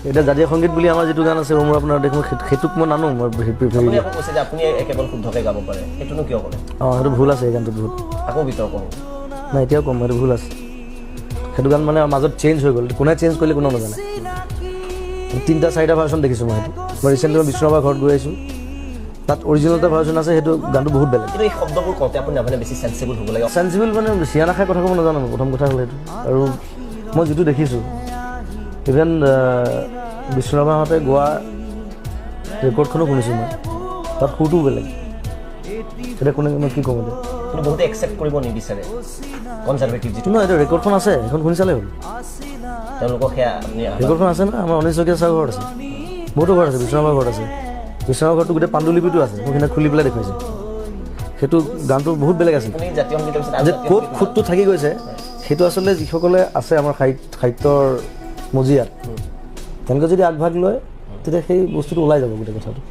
এতিয়া জাতীয় সংগীত বুলি আমাৰ যিটো গান আছে মোৰ আপোনাৰ দেখোন সেইটোক মই নানো মই আপুনি আকৌ কৈছে যে আপুনি কেৱল শুদ্ধকৈ গাব পাৰে সেইটোনো কিয় ক'লে অঁ সেইটো ভুল আছে এই গানটোত বহুত আকৌ বিতৰ্ক হ'ল নাই এতিয়াও কম সেইটো ভুল আছে সেইটো গান মানে মাজত চেঞ্জ হৈ গ'ল কোনে চেঞ্জ কৰিলে কোনেও নাজানে 3-4টা ভাৰ্চন দেখিছোঁ মই সেইটো মই ৰিচেণ্টলি মই বিষ্ণুৰাভাৰ ঘৰত গৈ আহিছোঁ তাত অৰিজিনেল এটা ভাৰ্চন আছে সেইটো গানটো বহুত বেলেগ কিন্তু এই শব্দবোৰ কওঁতে আপুনি নাভানে বেছি চেঞ্চিবল হ'ব লাগে চেঞ্চিবল মানে চিয়া নাখাই কথা ক'ব নাজানো প্ৰথম কথা হ'ল সেইটো আৰু মই যিটো দেখিছোঁ ইভেন বিষ্ণুৰাভাহঁতে গোৱা ৰেকৰ্ডখনো শুনিছোঁ মই তাত সুৰটোও বেলেগ এতিয়া কোনে মই কি ক'ম এতিয়া কিন্তু বহুতে একচেপ্ট কৰিব নিবিচাৰে কনজাৰ্ভেটিভ যিটো নহয় এইটো ৰেকৰ্ডখন আছে সেইখন শুনি চালেই হ'ল তেওঁলোকক সেয়া আপুনি ৰেকৰ্ডখন আছে না আমাৰ অনিল শইকীয়া ছাৰৰ ঘৰত আছে বহুতো ঘৰত আছে বিষ্ণুৰাভাৰ ঘৰত আছে বিষ্ণুৰাভাৰ ঘৰটো গোটেই পাণ্ডুলিপিটো আছে মোক সেইদিনা খুলি পেলাই দেখুৱাইছে সেইটো গানটো বহুত বেলেগ আছিল আপুনি জাতীয় সংগীতৰ পিছত যে ক'ত খুঁতটো থাকি গৈছে সেইটো আচলতে যিসকলে আছে আমাৰ সাহিত্যৰ মজিয়াত তেওঁলোকে যদি আগভাগ লয় তেতিয়া সেই বস্তুটো ওলাই যাব গোটেই কথাটো